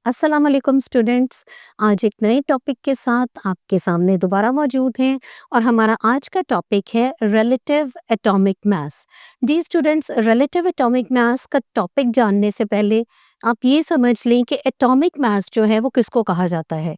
अस्सलाम वालेकुम स्टूडेंट्स। आज एक नए टॉपिक के साथ आपके सामने दोबारा मौजूद हैं और हमारा आज का टॉपिक है रिलेटिव एटॉमिक मास। जी स्टूडेंट्स, रिलेटिव एटॉमिक मास का टॉपिक जानने से पहले आप ये समझ लें कि एटॉमिक मास जो है वो किसको कहा जाता है।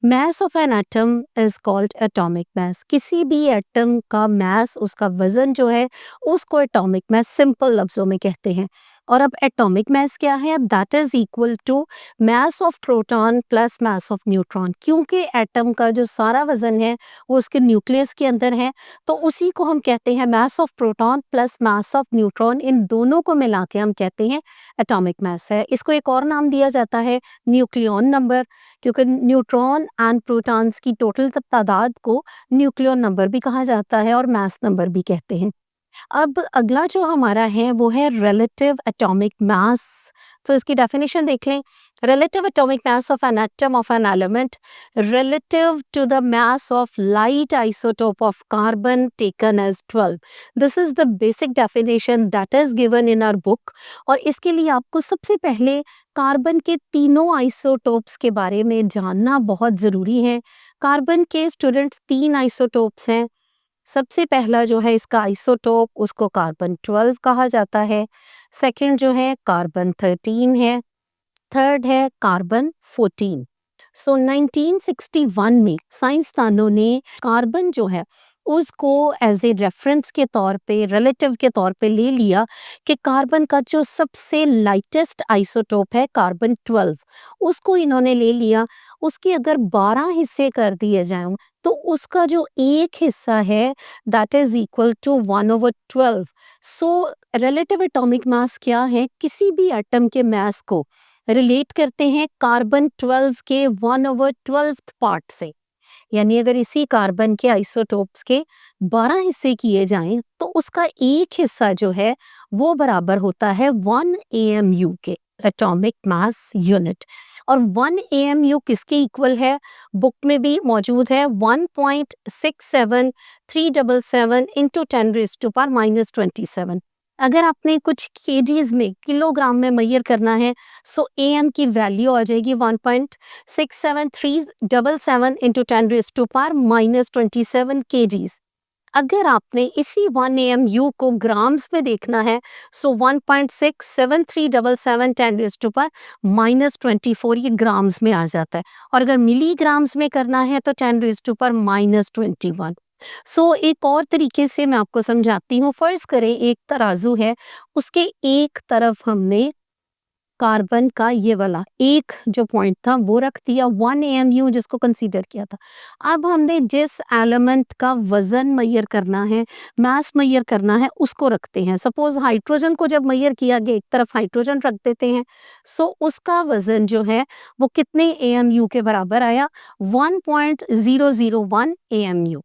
Mass of an atom is called atomic mass. किसी भी एटम का मास, उसका वजन जो है उसको एटॉमिक मास सिंपल लफ्ज़ों में कहते हैं। और अब एटॉमिक मास क्या है? That is equal to mass of proton plus mass of neutron. क्योंकि एटम का जो सारा वजन है वो उसके न्यूक्लियस के अंदर है, तो उसी को हम कहते हैं mass of proton plus mass of neutron. इन दोनों को मिला के हम कहते हैं एटॉमिक मास है। इसको एक और नाम दिया जाता है न्यूक्लियन नंबर, क्योंकि न्यूट्रॉन एंड प्रोटॉन्स की टोटल तादाद को न्यूक्लियन नंबर भी कहा जाता है और मास नंबर भी कहते हैं। अब अगला जो हमारा है वो है रिलेटिव एटॉमिक मास। तो इसकी डेफिनेशन देख लें। relative atomic mass of an atom of an element relative to the mass of light isotope of carbon taken as 12. This is the basic definition that is given in our book. और इसके लिए आपको सबसे पहले carbon के तीनों isotopes के बारे में जानना बहुत ज़रूरी है। कार्बन के स्टूडेंट्स 3 आइसोटोप्स हैं। सबसे पहला जो है इसका आइसोटोप, उसको कार्बन 12 कहा जाता है। सेकंड जो है कार्बन 13 है। थर्ड है कार्बन 14। सो 1961 में साइंसदानों ने कार्बन जो है उसको एज ए रेफरेंस के तौर पे, रिलेटिव के तौर पे ले लिया कि कार्बन का जो सबसे लाइटेस्ट आइसोटोप है कार्बन 12, उसको इन्होंने ले लिया। उसके अगर 12 हिस्से कर दिए जाएं तो उसका जो एक हिस्सा है that is equal to 1/12। So relative atomic mass क्या है? किसी भी एटम के मास को रिलेट करते हैं कार्बन 12 के 1/12 पार्ट से। यानी अगर इसी कार्बन के आइसोटोप्स के 12 हिस्से किए जाएं तो उसका एक हिस्सा जो है वो बराबर होता है 1 AMU के, एटॉमिक मास यूनिट। और 1 AMU किसके इक्वल है? बुक में भी मौजूद है 1.67377 इंटू 10⁻⁻27। अगर आपने कुछ केजीज में, किलोग्राम में मैयर करना है, सो AM की वैल्यू आ जाएगी 1.67377 इंटू 10⁻⁻27 kgs। अगर आपने इसी 1 AMU को ग्राम्स में देखना है, सो 1.67377 10⁻⁻24 ये ग्राम्स में आ जाता है। और अगर मिलीग्राम्स में करना है तो 10⁻⁻21। सो एक और तरीके से मैं आपको समझाती हूँ। फर्ज करें एक तराजू है, उसके एक तरफ हमने कार्बन का ये वाला एक जो पॉइंट था वो रख दिया, 1 AMU जिसको कंसीडर किया था। अब हमने जिस एलिमेंट का वजन मैयर करना है, मास मैयर करना है, उसको रखते हैं। सपोज हाइड्रोजन को जब मैयर किया गया, एक तरफ हाइड्रोजन रख देते हैं, सो उसका वजन जो है वो कितने AMU के बराबर आया? 1.001 AMU।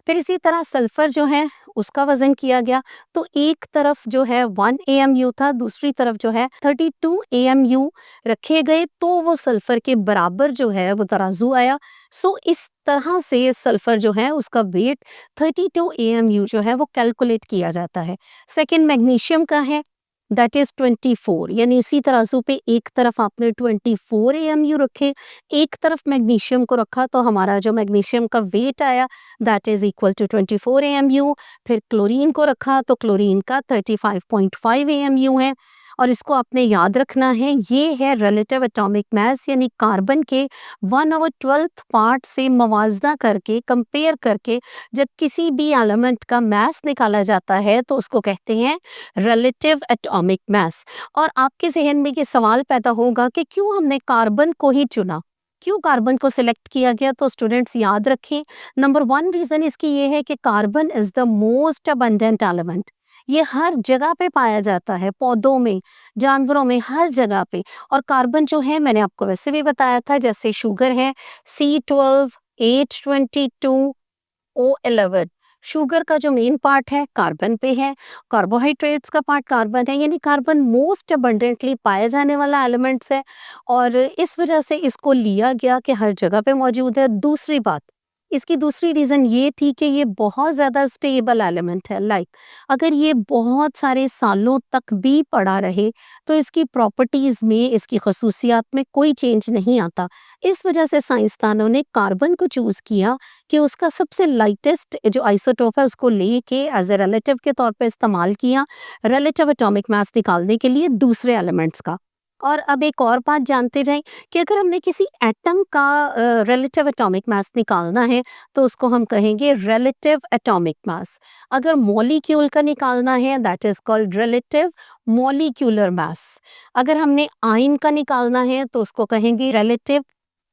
फिर इसी तरह सल्फर जो है उसका वजन किया गया, तो एक तरफ जो है 1 AMU था, दूसरी तरफ जो है 32 AMU रखे गए, तो वो सल्फर के बराबर जो है वो तराजू आया। सो इस तरह से सल्फर जो है उसका वेट 32 AMU जो है वो कैलकुलेट किया जाता है। सेकेंड मैग्नीशियम का है, दैट इज 24। यानी उसी तराजू पे एक तरफ आपने 24 AMU रखे, एक तरफ मैग्नीशियम को रखा, तो हमारा जो मैग्नीशियम का वेट आया that is equal to 24 AMU। फिर क्लोरीन को रखा तो क्लोरीन का 35.5 AMU है। और इसको आपने याद रखना है, ये है रिलेटिव एटॉमिक मास, यानी कार्बन के 1/12 पार्ट से मवाजना करके, कंपेयर करके जब किसी भी एलिमेंट का मास निकाला जाता है तो उसको कहते हैं रिलेटिव एटॉमिक मास। और आपके जहन में ये सवाल पैदा होगा कि क्यों हमने कार्बन को ही चुना, क्यों कार्बन को सिलेक्ट किया गया? तो स्टूडेंट्स याद रखें, नंबर 1 रीज़न इसकी ये है कि carbon is the most abundant element. ये हर जगह पे पाया जाता है, पौधों में, जानवरों में, हर जगह पे। और कार्बन जो है मैंने आपको वैसे भी बताया था, जैसे शुगर है C12 H22 O11। शुगर का जो मेन पार्ट है कार्बन पे है, कार्बोहाइड्रेट्स का पार्ट कार्बन है, यानी कार्बन मोस्ट अबंडेंटली पाया जाने वाला एलिमेंट्स है और इस वजह से इसको लिया गया कि हर जगह पे मौजूद है। दूसरी बात, इसकी दूसरी रीज़न ये थी कि ये बहुत ज़्यादा स्टेबल एलिमेंट है, लाइक अगर ये बहुत सारे सालों तक भी पड़ा रहे तो इसकी प्रॉपर्टीज़ में, इसकी खसूसियात में कोई चेंज नहीं आता। इस वजह से साइंसदानों ने कार्बन को चूज़ किया कि उसका सबसे लाइटेस्ट जो आइसोटोप है उसको लेके एज ए रिलेटिव के तौर पे इस्तेमाल किया, रिलेटिव एटॉमिक मास निकालने के लिए दूसरे एलिमेंट्स का। और अब एक और बात जानते जाएं कि अगर हमने किसी एटम का रिलेटिव एटॉमिक मास निकालना है तो उसको हम कहेंगे रिलेटिव एटॉमिक मास। अगर मॉलिक्यूल का निकालना है that is called relative molecular mass. अगर हमने आयन का निकालना है तो उसको कहेंगे रिलेटिव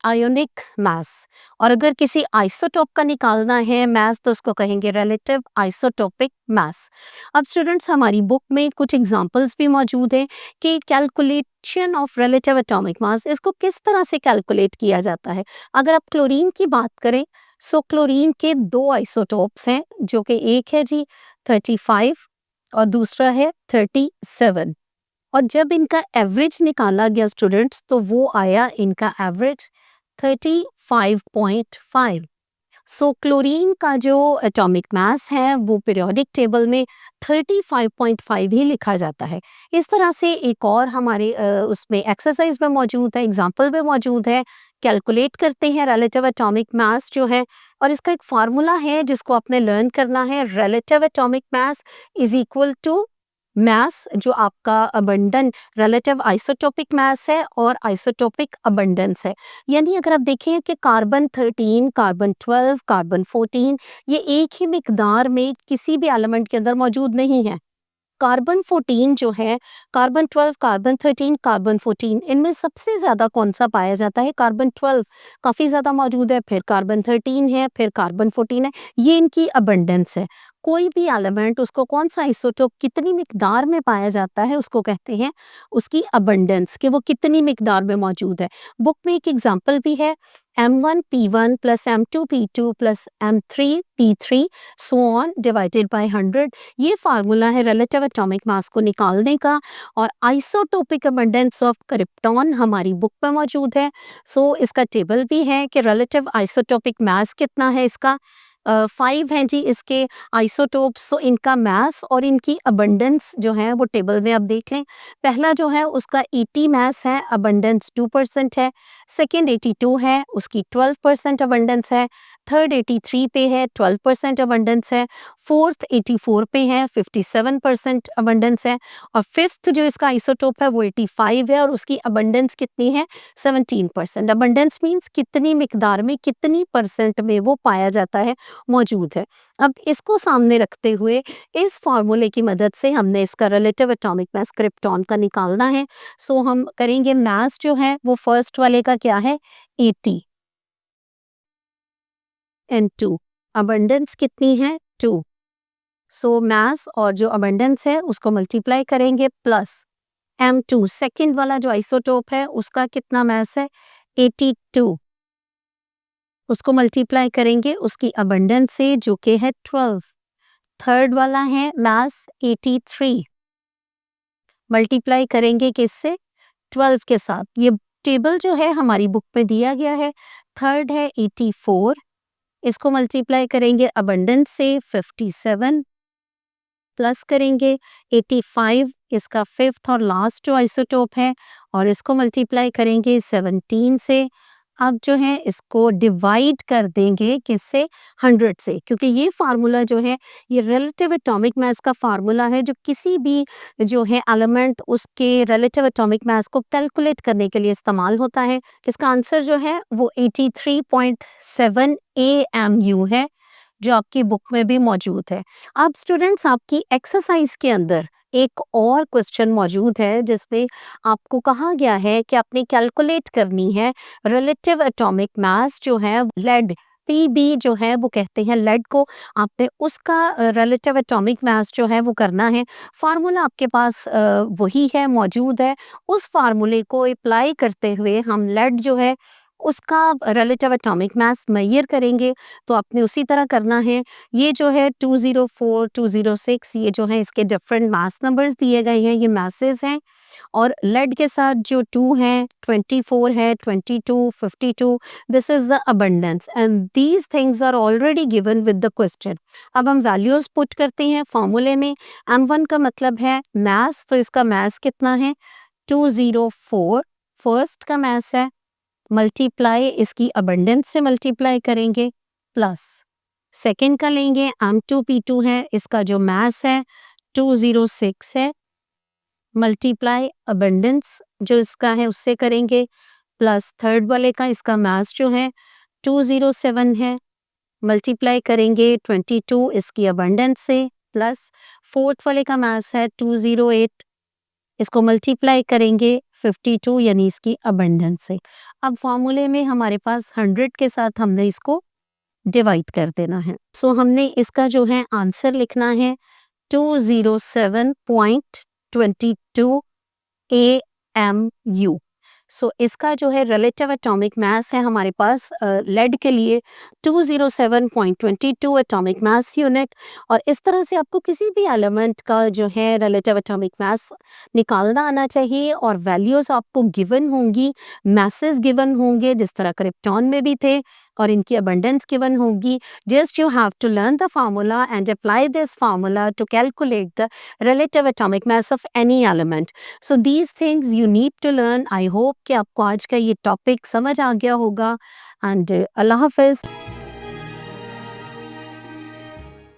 आयोनिक मास। और अगर किसी आइसोटोप का निकालना है मास तो उसको कहेंगे रिलेटिव आइसोटोपिक मास। अब स्टूडेंट्स हमारी बुक में कुछ एग्जांपल्स भी मौजूद हैं कि कैलकुलेशन ऑफ रिलेटिव एटॉमिक मास इसको किस तरह से कैलकुलेट किया जाता है। अगर आप क्लोरीन की बात करें सो क्लोरीन के दो आइसोटोप्स हैं जो कि एक है जी 35 और दूसरा है 37। और जब इनका एवरेज निकाला गया स्टूडेंट्स तो वो आया इनका एवरेज 35.5। सो क्लोरीन का जो एटॉमिक मास है वो पीरियोडिक टेबल में 35.5 ही लिखा जाता है। इस तरह से एक और हमारे उसमें एक्सरसाइज में मौजूद है, एग्जाम्पल में मौजूद है। कैलकुलेट करते हैं रिलेटिव एटॉमिक मास जो है, और इसका एक फार्मूला है जिसको आपने लर्न करना है। Relative atomic mass is equal to mass जो आपका अबंडन रिलेटिव आइसोटोपिक मास है और आइसोटोपिक अबंडेंस है। यानी अगर आप देखें कि कार्बन 13, कार्बन 12, कार्बन 14 ये एक ही मिकदार में किसी भी एलिमेंट के अंदर मौजूद नहीं है। कार्बन 14 जो है, कार्बन 12, कार्बन 13, कार्बन 14 इनमें सबसे ज़्यादा कौन सा पाया जाता है? कार्बन 12 काफ़ी ज़्यादा मौजूद है, फिर कार्बन 13 है, फिर कार्बन 14 है। ये इनकी अबंडेंस है। कोई भी एलिमेंट उसको कौन सा आइसोटोप कितनी मिकदार में पाया जाता है उसको कहते हैं उसकी अबंडेंस, कि वो कितनी मिकदार में मौजूद है। बुक में एक एग्जांपल भी है, M1P1 plus M2P2 plus M3P3 so on divided by 100। ये फार्मूला है रिलेटिव एटॉमिक मास को निकालने का। और आइसोटोपिक अबंडेंस ऑफ क्रिप्टॉन हमारी बुक में मौजूद है। सो इसका टेबल भी है कि रिलेटिव आइसोटोपिक मास कितना है इसका। 5 हैं जी इसके आइसोटोप्स। सो इनका मास और इनकी अबंडेंस जो है वो टेबल में आप देख लें। पहला जो है उसका 80 मास है, अबंडेंस 2% है। सेकेंड 82 है, उसकी 12% अबंडेंस है। थर्ड 83 पे है, 12% अबंडेंस है। फोर्थ 84 पे है, 57% अबंडेंस है। और फिफ्थ जो इसका आइसोटोप है वो 85 है और उसकी अबंडेंस कितनी है? 17%। अबंडेंस मीन्स कितनी मिकदार में, कितनी परसेंट में वो पाया जाता है, मौजूद है। अब इसको सामने रखते हुए इस फार्मूले की मदद से हमने इसका रिलेटिव एटॉमिक मास क्रिप्टॉन का निकालना है। सो हम करेंगे मास जो है वो फर्स्ट वाले का क्या है? 80 एंड 2। अबंडेंस कितनी है? 2। सो मास और जो अबंडेंस है उसको मल्टीप्लाई करेंगे प्लस M2 सेकेंड वाला जो आइसोटोप है उसका कितना मास है? 82। उसको मल्टीप्लाई करेंगे उसकी अबंडेंस से जो कि है 12। थर्ड वाला है मास 83, मल्टीप्लाई करेंगे किससे? 12 के साथ। ये टेबल जो है हमारी बुक पे दिया गया है। थर्ड है 84, इसको मल्टीप्लाई करेंगे अबंडेंस से 57, प्लस करेंगे 85 इसका फिफ्थ और लास्ट जो आइसोटोप है और इसको मल्टीप्लाई करेंगे 17 से। अब जो है इसको डिवाइड कर देंगे किससे? 100 से, क्योंकि ये फार्मूला जो है ये रिलेटिव एटॉमिक मास का फार्मूला है जो किसी भी जो है एलिमेंट उसके रिलेटिव एटॉमिक मास को कैलकुलेट करने के लिए इस्तेमाल होता है। इसका आंसर जो है वो 83.7 AMU है जो आपकी बुक में भी मौजूद है। अब स्टूडेंट्स आपकी एक्सरसाइज के अंदर एक और क्वेश्चन मौजूद है जिसमें आपको कहा गया है कि आपने कैलकुलेट करनी है रिलेटिव एटॉमिक मास जो है लेड पीबी जो है वो कहते हैं लेड को। आपने उसका रिलेटिव एटॉमिक मास जो है वो करना है। फार्मूला आपके पास वही है, मौजूद है। उस फार्मूले को अप्लाई करते हुए हम लेड जो है उसका रिलेटिव एटॉमिक मास मेजर करेंगे, तो आपने उसी तरह करना है। ये जो है 204, 206 ये जो है इसके डिफरेंट मास नंबर्स दिए गए हैं, ये मासेस हैं। और लेड के साथ जो 2 हैं, 24 है, 22, 52, this is the abundance and these things are already given with the question. अब हम वैल्यूज़ पुट करते हैं फॉर्मूले में। M1 का मतलब है मास, तो इसका मास कितना है 204, फर्स्ट का मास है, मल्टीप्लाई इसकी अबंडेंस से मल्टीप्लाई करेंगे, प्लस सेकंड का लेंगे M2P2 है, इसका जो मास है 206 है, मल्टीप्लाई अबंडेंस जो इसका है उससे करेंगे, प्लस थर्ड वाले का इसका मास जो है 207 है, मल्टीप्लाई करेंगे 22 इसकी अबंडेंस से, प्लस फोर्थ वाले का मास है 208, इसको मल्टीप्लाई करेंगे 52 यानी इसकी अबंडेंस से। अब फॉर्मूले में हमारे पास 100 के साथ हमने इसको डिवाइड कर देना है। सो हमने इसका जो है आंसर लिखना है 207.22 AMU। सो इसका जो है रिलेटिव एटॉमिक मास है हमारे पास लेड के लिए 207.22 एटॉमिक मास यूनिट। और इस तरह से आपको किसी भी एलिमेंट का जो है रिलेटिव एटॉमिक मास निकालना आना चाहिए और वैल्यूज़ आपको गिवन होंगी, मासेस गिवन होंगे जिस तरह क्रिप्टॉन में भी थे और इनकी अबंडेंस गिवन होगी। Just you have to learn the formula and apply this formula to calculate the relative atomic mass of any element. So these things you need to learn. I hope कि आपको आज का ये topic समझ आ गया होगा and अल्लाह हाफिज़।